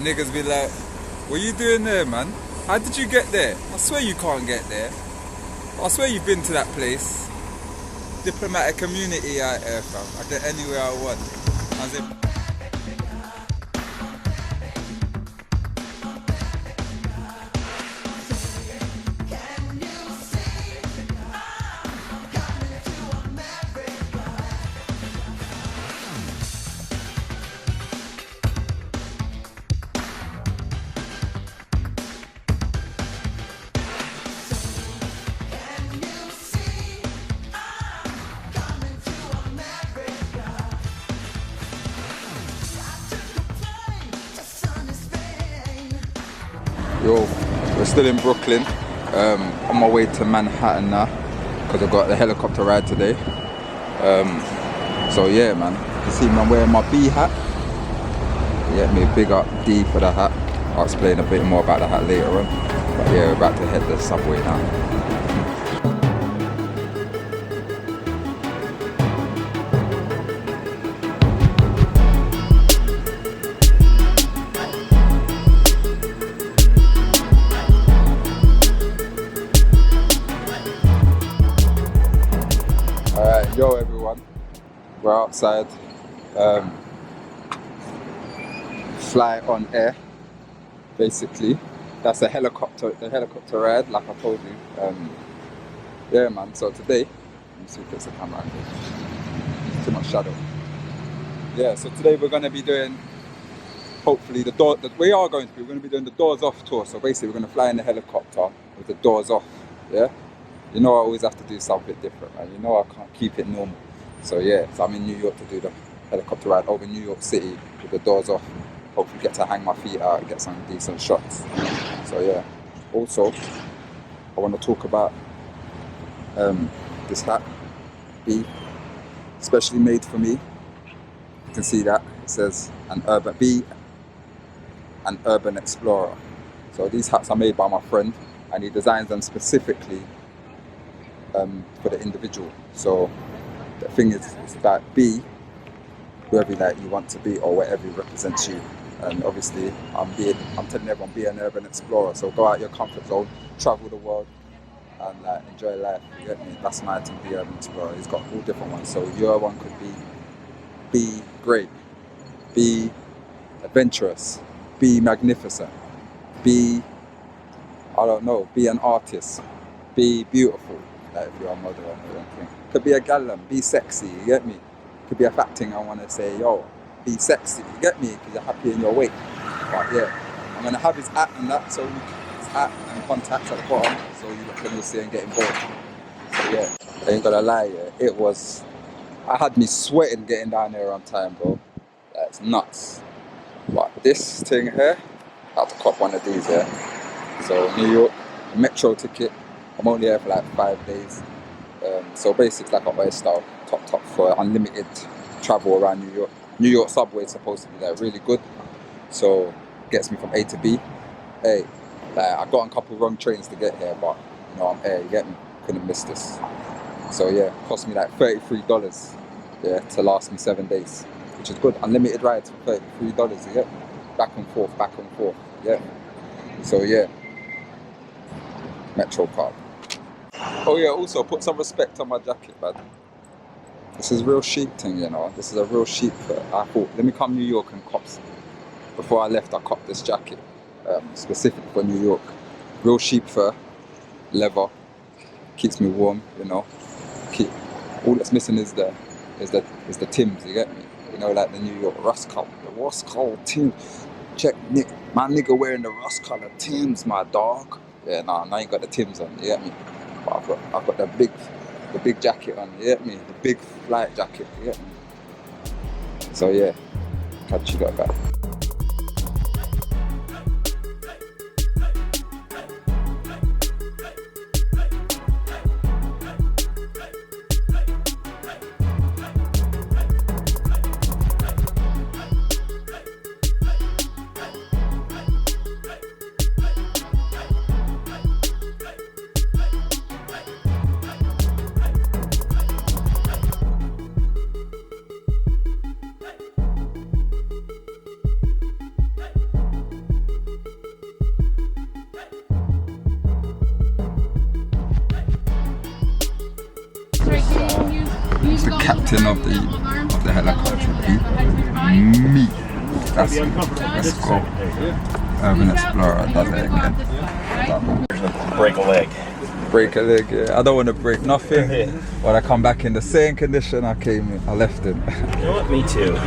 niggas be like, what you doing there, man? How did you get there? I swear you can't get there. I swear you've been to that place. Diplomatic community out here, fam. I get anywhere I want. As if yo, we're still in Brooklyn, on my way to Manhattan now, because I got the helicopter ride today. So yeah, man, you see me, I'm wearing my B hat. Yeah, me big up D for the hat. I'll explain a bit more about the hat later on. But yeah, we're about to head the subway now. Alright, yo everyone, we're outside, fly on air, basically. That's the helicopter ride, like I told you. Yeah man, so today, let me see if there's a camera angle. Too much shadow. Yeah, so today we're going to be doing, hopefully we're going to be doing the doors off tour. So basically we're going to fly in the helicopter with the doors off, yeah? You know I always have to do something different, man. You know I can't keep it normal. So yeah, so I'm in New York to do the helicopter ride over New York City with the doors off. Hopefully get to hang my feet out and get some decent shots. So yeah. Also, I want to talk about this hat, B, specially made for me. You can see that it says an urban explorer. So these hats are made by my friend, and he designs them specifically for the individual. So the thing is that be whoever that you want to be or whatever represents you. And obviously I'm telling everyone, be an urban explorer. So go out your comfort zone, travel the world and like enjoy life. You get me? That's my thing, be urban explorer. He's got all different ones. So your one could be great, be adventurous, be magnificent, be, I don't know, be an artist, be beautiful. Like if you're a model or anything. Could be a gallant, be sexy, you get me? Could be a fat thing, I want to say, yo, be sexy, you get me? Because you're happy in your weight. But yeah, I'm going to have his hat and that, so his hat and contacts at the bottom, so you can see and get involved. So yeah, I ain't gonna lie, yeah, I had me sweating getting down there on time, bro. That's nuts. But this thing here, I have to cop one of these, yeah. So New York, metro ticket. I'm only here for like 5 days. So basically like an Oyster top for unlimited travel around New York. New York subway is supposed to be like really good. So gets me from A to B. Hey, like I got on a couple wrong trains to get here, but you know I'm here, you get me? Couldn't miss this. So yeah, cost me like $33, yeah, to last me 7 days. Which is good. Unlimited rides for $33, you get me? Back and forth, yeah. So yeah. Metro card. Oh yeah, also put some respect on my jacket, man. This is real chic thing, you know. This is a real chic fit. I thought, let me come New York and cop. Before I left, I copped this jacket, specific for New York. Real chic fur, leather, keeps me warm, you know. All that's missing is the Timbs, you get me? You know, like the New York rust color Timbs. Check my nigga wearing the rust color Timbs, my dog. Yeah, nah, I ain't got the Timbs on, you get me? But I've got the big jacket on, you get me? The big flight jacket, you get me? So yeah, catch you got that. captain of the helicopter. Me. That's me. Let's go. Urban Explorer does it again. Break a leg. Break a leg, yeah. I don't want to break nothing. When I come back in the same condition I left in. You know what? Me too.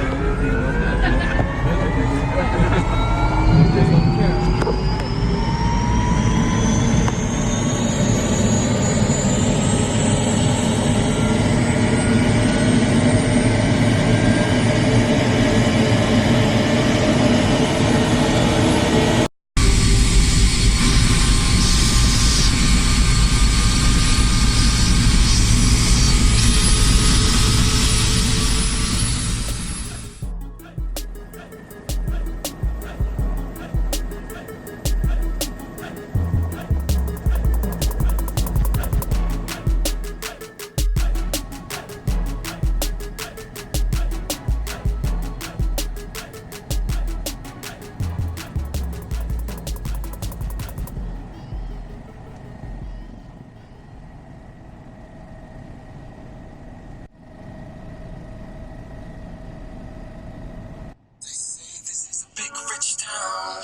Big rich town.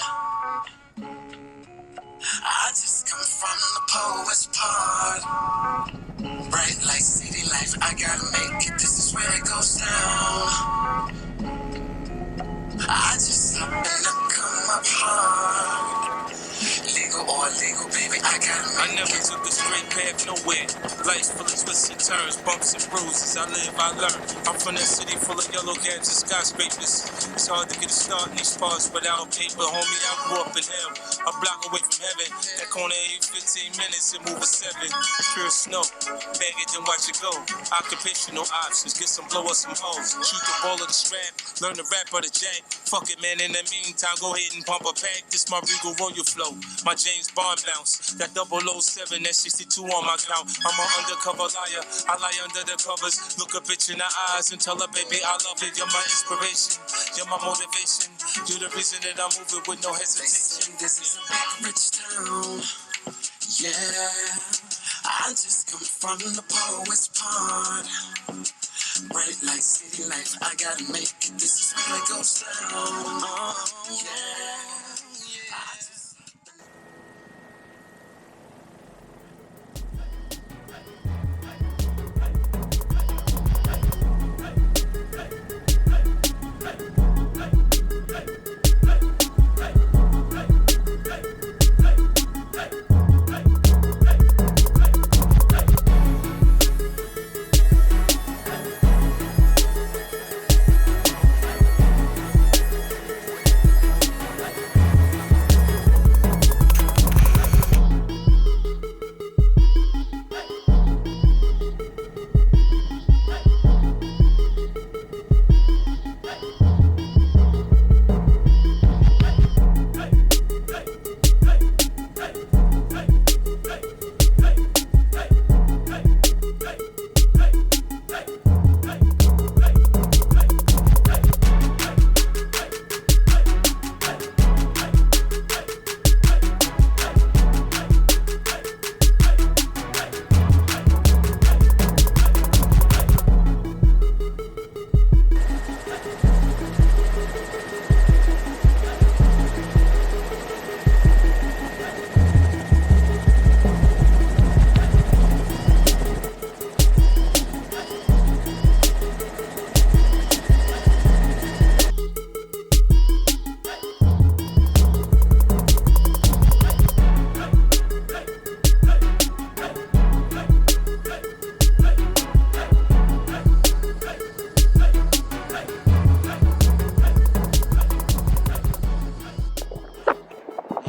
I just come from the poet's part. Bright like city life, I gotta make it. This is where it goes down. I just happen to come up hard. Legal or illegal, baby, I gotta make it. I never took a straight path nowhere. Life's full of twists and turns, bumps and bruises. I live, I learn. I'm from that city full of yellow cabs and skyscrapers. It's hard to get a start in these parts without paper. Homie, I grew up in hell, a block away from heaven. That corner ain't 15 minutes and move a 7. Pure snow, bag it then watch it go. Occupational options, get some blow or some hoes. Shoot the ball of the strap, learn the rap or the jack. Fuck it, man, in the meantime, go ahead and pump a pack. This my Regal Royal flow, my James Bond bounce. That 007, that 62 on my count. I'm an undercover liar, I lie under the covers. Look a bitch in the eyes and tell her, baby, I love it. You're my inspiration, you're my motivation. You're the reason that I'm moving with no hesitation. This is a big rich town, yeah. I just come from the poet's part. Bright like city life, I gotta make it. This is where it goes down. Oh, yeah.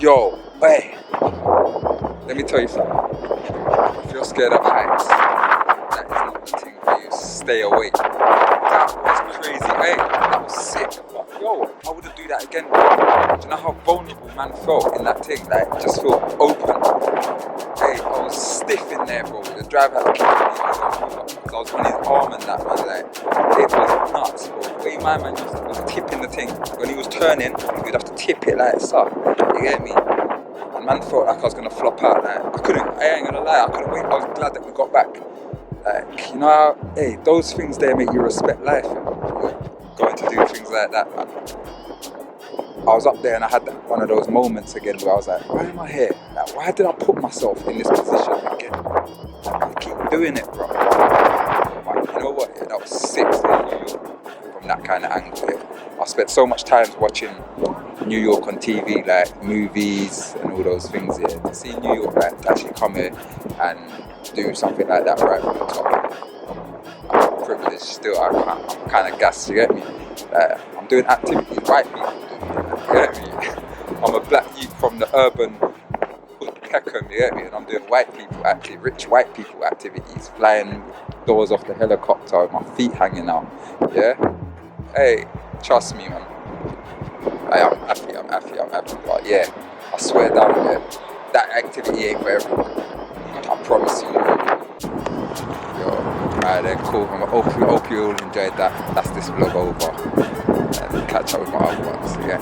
Yo, hey, let me tell you something. If you're scared of heights, that is not the thing for you. Stay away. That was crazy. Hey, that was sick. But yo, I wouldn't do that again. Do you know how vulnerable man felt in that thing? Like, just felt open. Hey, I was stiff in there, bro. The driver had to keep me because I was on his arm and that, man. Like, it was nuts, bro. The way my man just was tipping the thing. When he was turning, he would have to tip it like so. You get me? And man felt like I was gonna flop out. Like, I ain't gonna lie, I couldn't wait. I was glad that we got back. Like, you know how, hey, those things there make you respect life. Going to do things like that, man. I was up there and I had one of those moments again where I was like, why am I here? Like, why did I put myself in this position again? I keep doing it, bro. But you know what? Yeah, that was sick seeing New York from that kind of angle. Yeah. I spent so much time watching New York on TV, like movies and all those things. Yeah, to see New York like actually come here and do something like that right from the top. I'm privileged still. I'm kind of gassed. You get me? I'm doing activities white people do. You get me? I'm a black youth from the urban hood Peckham. You get me? And I'm doing rich white people activities, flying doors off the helicopter with my feet hanging out. Yeah. Hey, trust me, man. I'm happy. But yeah, I swear down, yeah, that activity ain't for everyone. I promise you. Yo, alright then, cool. I hope you all enjoyed that. That's this vlog over. And catch up with my other ones, yeah.